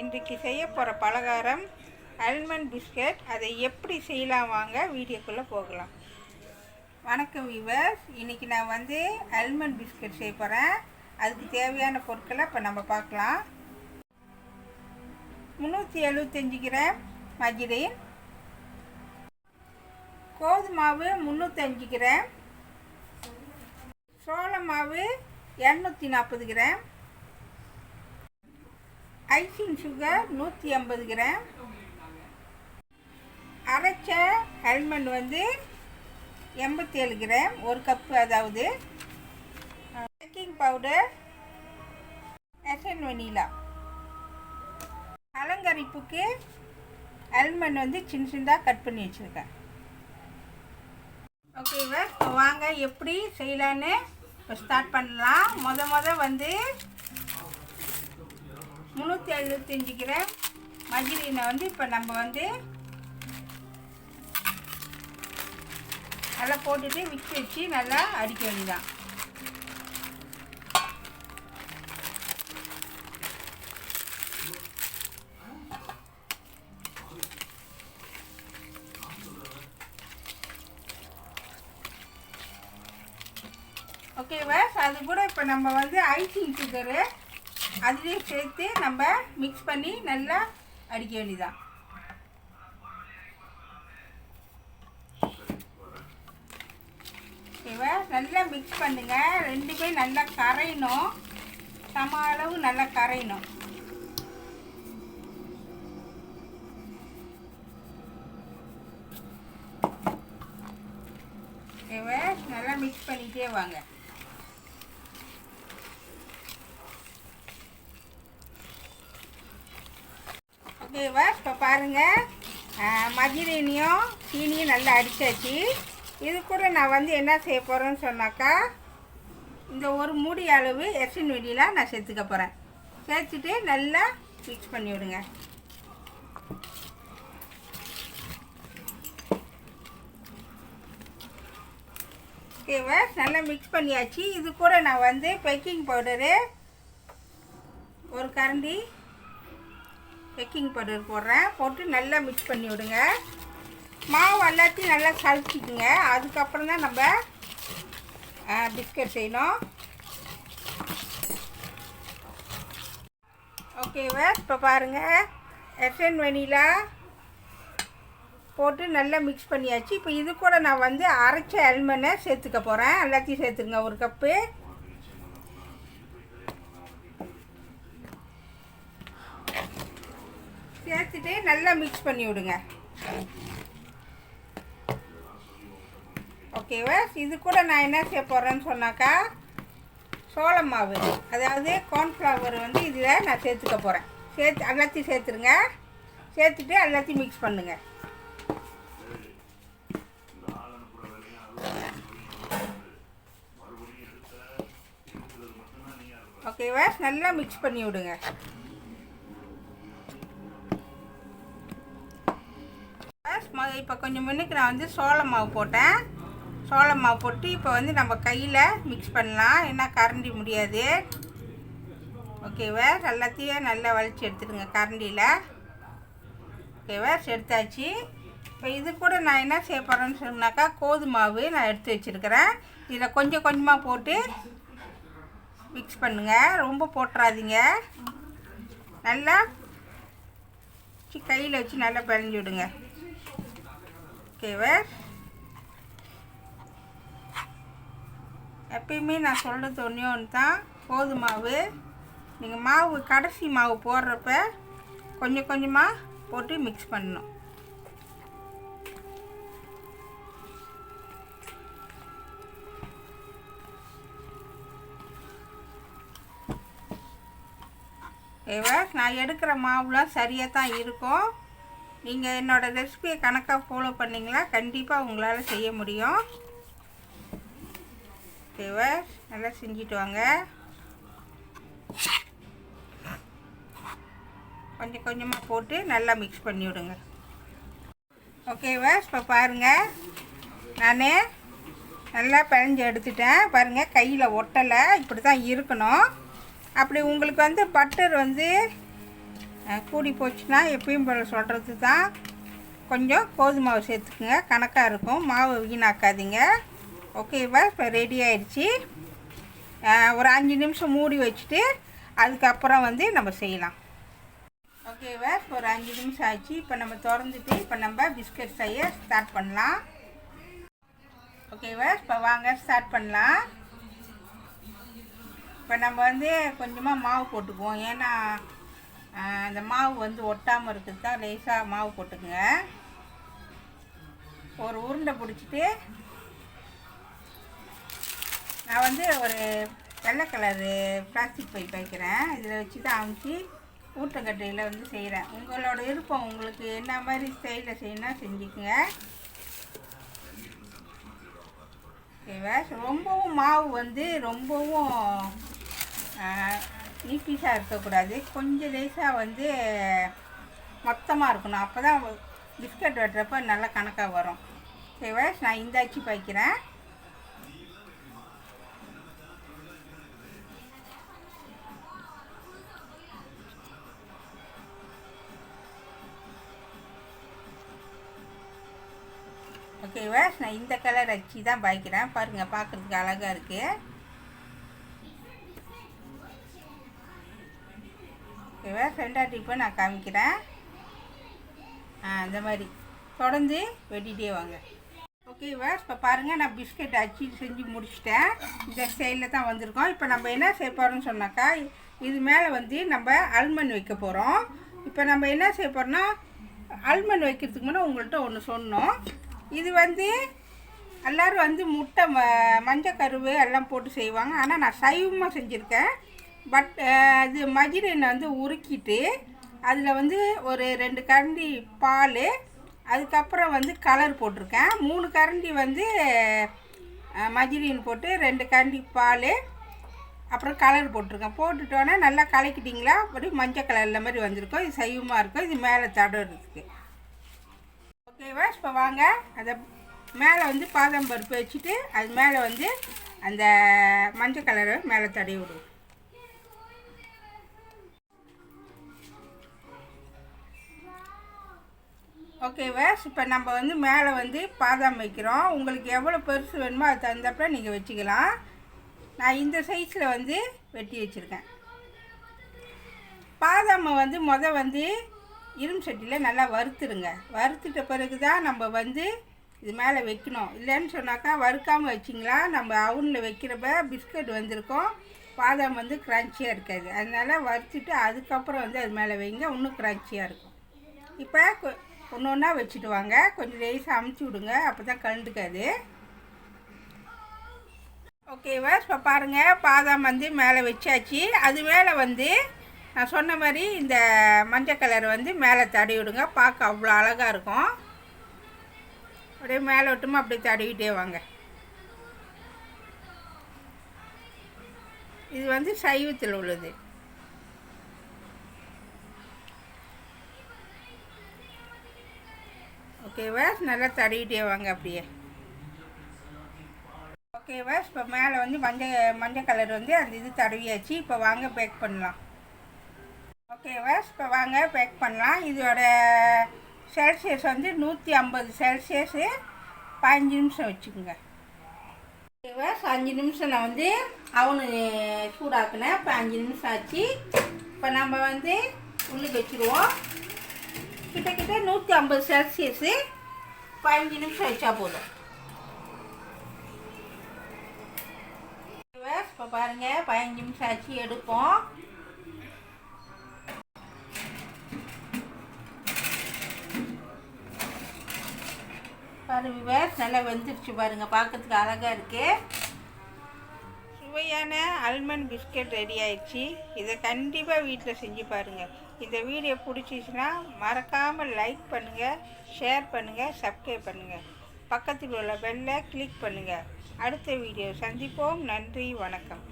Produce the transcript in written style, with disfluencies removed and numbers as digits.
இன்றைக்கு செய்ய போகிற பலகாரம் ஆல்மண்ட் பிஸ்கட். அதை எப்படி செய்யலாம் வாங்க வீடியோக்குள்ளே போகலாம். வணக்கம் வியூவர்ஸ், இன்றைக்கி நான் ஆல்மண்ட் பிஸ்கட் செய்ய போகிறேன். அதுக்கு தேவையான பொருட்களை இப்போ நம்ம பார்க்கலாம். 375 கிராம் margarine, கோதுமை மாவு 305 கிராம், சோள மாவு 240 கிராம், ஐசிங் சுகர் 150 கிராம், அரைச்ச ஆல்மண்ட் 87 கிராம், ஒரு கப்பு. அதாவது பேக்கிங் பவுடர், எசன் வெனிலா. அலங்கரிப்புக்கு ஆல்மண்ட் சின்ன சின்னதாக கட் பண்ணி வச்சுருக்கேன். ஓகேவா, இப்போ வாங்க எப்படி செய்யலான்னு இப்போ ஸ்டார்ட் பண்ணலாம். முத 375 கிராம் மஜ்ரீனை இப்போ நம்ம நல்லா போட்டுட்டு விக்ஸ் வச்சு நல்லா அடிக்க வேண்டியதான். ஓகேவா, அது கூட இப்போ நம்ம ஐசிங் சுகரு அதுலேயே சேர்த்து நம்ம மிக்ஸ் பண்ணி நல்லா அடிக்க வேண்டியதான். ஓகேவா, நல்லா மிக்ஸ் பண்ணுங்க. ரெண்டுமே நல்லா கரையணும், சம அளவு நல்லா கரையணும். ஓகேவா, நல்லா மிக்ஸ் பண்ணிகிட்டே வாங்க. ஓகேவா, இப்போ பாருங்கள், மஜ்ரீனையும் சீனியும் நல்லா அடித்தாச்சு. இது கூட நான் என்ன செய்ய போகிறேன்னு சொன்னாக்கா, இந்த ஒரு மூடி அளவு எசன் வெனிலா நான் சேர்த்துக்க போகிறேன். சேர்த்துட்டு நல்லா மிக்ஸ் பண்ணி விடுங்க. ஓகேவா, நல்லா மிக்ஸ் பண்ணியாச்சு. இது கூட நான் பேக்கிங் பவுடரு ஒரு கரண்டி பேக்கிங் பவுடர் போடுறேன். போட்டு நல்லா மிக்ஸ் பண்ணி விடுங்க. மாவு எல்லாத்தையும் நல்லா சளிச்சிக்குங்க. அதுக்கப்புறம் தான் நம்ம பிஸ்கட் செய்யணும். ஓகேவா, இப்போ பாருங்கள், எசன் வெனிலா போட்டு நல்லா மிக்ஸ் பண்ணியாச்சு. இப்போ இது கூட நான் அரைச்ச ஆல்மண்டை சேர்த்துக்க போகிறேன். எல்லாத்தையும் சேர்த்துருங்க. ஒரு கப்பு சேர்த்துட்டு நல்லா மிக்ஸ் பண்ணி விடுங்க. ஓகேவா, இது கூட நான் என்ன செய்ய போகிறேன்னு சொன்னாக்கா, சோள மாவு, அதாவது கார்ன்ஃப்ளவர் இதில் நான் சேர்த்துக்க போகிறேன். எல்லாத்தையும் சேர்த்துருங்க. சேர்த்துட்டு எல்லாத்தையும் மிக்ஸ் பண்ணுங்க. ஓகேவா, நல்லா மிக்ஸ் பண்ணி விடுங்க. இப்போ கொஞ்சம் முன்னுக்கு நான் சோள மாவு போட்டேன். சோள மாவு போட்டு இப்போ நம்ம கையில் மிக்ஸ் பண்ணலாம், ஏன்னா கரண்டி முடியாது. ஓகேவா, எல்லாத்தையும் நல்லா வலிச்சு எடுத்துடுங்க கரண்டியில். ஓகேவா, எடுத்தாச்சு. இப்போ இது கூட நான் என்ன செய்ய போகிறேன்னு சொன்னாக்கா, கோதுமை மாவு நான் எடுத்து வச்சுருக்கிறேன். இதில் கொஞ்சம் கொஞ்சமாக போட்டு மிக்ஸ் பண்ணுங்கள், ரொம்ப போட்டுறாதீங்க. நல்லா கையில் வச்சு நல்லா பிணைஞ்சி விடுங்க. ஓகேவா, எப்பயுமே நான் சொல்கிறது ஒன்றே ஒன்று தான், கோதுமை மாவு நீங்கள் மாவு கடைசி மாவு போடுறப்ப கொஞ்சம் கொஞ்சமாக போட்டு மிக்ஸ் பண்ணணும். ஓகேவா, நான் எடுக்கிற மாவுலாம் சரியாக தான் இருக்கும். நீங்கள் என்னோடய ரெசிபியை கணக்காக ஃபாலோ பண்ணிங்களா கண்டிப்பாக உங்களால் செய்ய முடியும். ஓகேவா, நல்லா செஞ்சுட்டு வாங்க. கொஞ்சம் கொஞ்சமாக போட்டு நல்லா மிக்ஸ் பண்ணி விடுங்க. ஓகேவா, இப்போ பாருங்கள், நான் நல்லா பிணைஞ்சு எடுத்துட்டேன். பாருங்கள், கையில் ஒட்டலை. இப்படி தான் இருக்கணும். அப்படி உங்களுக்கு பட்டர் கூடி போச்சுன்னா எப்பயும் போல் சொல்கிறது தான், கொஞ்சம் கோதுமை மாவு சேர்த்துக்குங்க, கணக்காக இருக்கும், மாவு வீணாக்காதீங்க. ஓகேவா? இப்போ ரெடி ஆயிடுச்சு. ஒரு 5 நிமிஷம் மூடி வச்சுட்டு அதுக்கப்புறம் வந்து நம்ம செய்யலாம். ஓகேவா? இப்போ ஒரு 5 நிமிஷம் ஆச்சு. இப்போ நம்ம திறந்துட்டு இப்போ நம்ம பிஸ்கட் செய்ய ஸ்டார்ட் பண்ணலாம். ஓகேவா? இப்போ வாங்க ஸ்டார்ட் பண்ணலாம். இப்போ நம்ம வந்து கொஞ்சமாக மாவு போட்டுக்குவோம், ஏன்னா அந்த மாவு வந்து ஒட்டாமல் இருக்குது தான் லேசாக மாவு போட்டுக்குங்க. ஒரு உருண்டை பிடிச்சிட்டு நான் வந்து ஒரு வெள்ளை கலரு பிளாஸ்டிக் பைப் வைக்கிறேன், இதில் வச்சு தான் அமுச்சு ஊட்டக்கட்டையில் வந்து செய்கிறேன். உங்களோட விருப்பம், உங்களுக்கு என்ன மாதிரி ஸ்டைலில் செய்யணும்னா செஞ்சுக்குங்க. ஓகேவா? ரொம்பவும் மாவு வந்து ரொம்பவும் நீப்பீஸாக இருக்கக்கூடாது, கொஞ்சம் லேசாக வந்து மொத்தமாக இருக்கணும், அப்போ தான் பிஸ்கட் வெட்டுறப்ப நல்லா கணக்காக வரும். ஓகேவா? நான் இந்த அச்சு வைக்கிறேன். ஓகேவா? நான் இந்த கலர் அச்சு தான் பாய்க்கிறேன், பாருங்கள், பார்க்குறதுக்கு அழகாக இருக்குது. ஓகேவா? ரெண்டாவது டிப்பை நான் காமிக்கிறேன். இந்த மாதிரி தொடர்ந்து வெட்டிகிட்டே வாங்க. ஓகேவா? இப்போ பாருங்கள், நான் பிஸ்கட் அச்சு செஞ்சு முடிச்சிட்டேன். இந்த ஸ்டைலில் தான் வந்திருக்கோம். இப்போ நம்ம என்ன செய்ய போகிறோம்னு சொன்னாக்கா, இது மேலே வந்து நம்ம ஆல்மண்ட் வைக்க போகிறோம். இப்போ நம்ம என்ன செய்ய போகிறோம்னா, ஆல்மண்ட் வைக்கிறதுக்கு முன்னே உங்கள்கிட்ட ஒன்று சொன்னோம். இது வந்து எல்லோரும் வந்து முட்டை மஞ்சள் கருவு எல்லாம் போட்டு செய்வாங்க, ஆனால் நான் சைவமாக செஞ்சுருக்கேன். பட் இது மஜ்ரீனை வந்து உருக்கிட்டு அதில் வந்து ஒரு 2 கரண்டி பால், அதுக்கப்புறம் வந்து கலர் போட்டிருக்கேன். 3 கரண்டி வந்து மஜ்ரீன் போட்டு 2 கரண்டி பால், அப்புறம் கலர் போட்டிருக்கேன். போட்டுட்டோன்னே நல்லா கலக்கிட்டிங்களா, அப்படி மஞ்சள் கலரில் மாதிரி வந்திருக்கும். இது சைவமாக இருக்கும், இது மேலே தடவுறதுக்கு. ஓகேவா? இப்போ வாங்க, அதை மேலே வந்து பாதாம் பருப்பு வச்சுட்டு அது மேலே வந்து அந்த மஞ்சள் கலரை மேலே தடவி விடுவோம். ஓகேவா? இப்போ நம்ம வந்து மேலே வந்து பாதாம் வைக்கிறோம். உங்களுக்கு எவ்வளோ பெருசு வேணுமோ அது தகுந்தப்ப நீங்கள் வச்சுக்கலாம். நான் இந்த சைஸில் வந்து வெட்டி வச்சுருக்கேன். பாதாமை வந்து வந்து இரும்பு சட்டியில் நல்லா வறுத்துடுங்க. வறுத்துட்ட பிறகு தான் நம்ம வந்து இது மேலே வைக்கணும். இல்லைன்னு சொன்னாக்கா வறுக்காமல் வச்சிங்களா, நம்ம அவனில் வைக்கிறப்ப பிஸ்கட் வந்திருக்கும், பாதாம் வந்து க்ரன்ச்சியாக இருக்காது. அதனால் வறுத்துட்டு அதுக்கப்புறம் வந்து அது மேலே வைங்க, இன்னும் க்ரன்ச்சியாக இருக்கும். இப்போ ஒன்று ஒன்றா வச்சுட்டு வாங்க, கொஞ்சம் லேசாக அமுச்சு விடுங்க, அப்போ தான் கலந்துக்காது. ஓகேவா? இப்போ பாருங்கள், பாதாம் வந்து மேலே வச்சாச்சு. அது மேலே வந்து நான் சொன்ன மாதிரி இந்த மஞ்சள் கலர் வந்து மேலே தடவி விடுங்க, பார்க்க அவ்வளோ அழகாக இருக்கும். அப்படியே மேலே விட்டுமா அப்படியே தடவிட்டே வாங்க. இது வந்து சைவத்தில் உள்ளது. ஓகேவா? நல்லா தடவிட்டே வாங்க அப்படியே. ஓகேவா? இப்போ மேலே வந்து மஞ்சள் கலர் வந்து அந்த இது தடவியாச்சு. இப்போ வாங்க பேக் பண்ணலாம். ஓகேவா? இப்போ வாங்க பேக் பண்ணலாம். இதோட செல்சியஸ் வந்து 150 செல்சியஸு, 15 நிமிஷம் வச்சுக்கோங்க. ஓகேவா? 5 நிமிஷம் நான் வந்து அவனு சூடாக்குனேன். இப்போ 5 நிமிஷம் ஆச்சு. இப்போ நம்ம வந்து உள்ளுக்கு வச்சுருவோம். கிட்டத்தட்ட 150 செல்சியஸு, 15 நிமிஷம் வச்சா போதும். இப்போ பாருங்கள், 15 நிமிஷம் ஆச்சு, எடுப்போம். பாருங்க, நல்லா வெந்துருச்சு பாருங்கள், பார்க்கறதுக்கு அழகாக இருக்குது. சுவையான ஆல்மண்ட் பிஸ்கட் ரெடி ஆயிடுச்சு. இதை கண்டிப்பாக வீட்டில் செஞ்சு பாருங்கள். இந்த வீடியோ பிடிச்சிச்சுன்னா மறக்காமல் லைக் பண்ணுங்கள், ஷேர் பண்ணுங்கள், சப்ஸ்கிரைப் பண்ணுங்கள். பக்கத்தில் உள்ள பெல்லை கிளிக் பண்ணுங்கள். அடுத்த வீடியோ சந்திப்போம். நன்றி, வணக்கம்.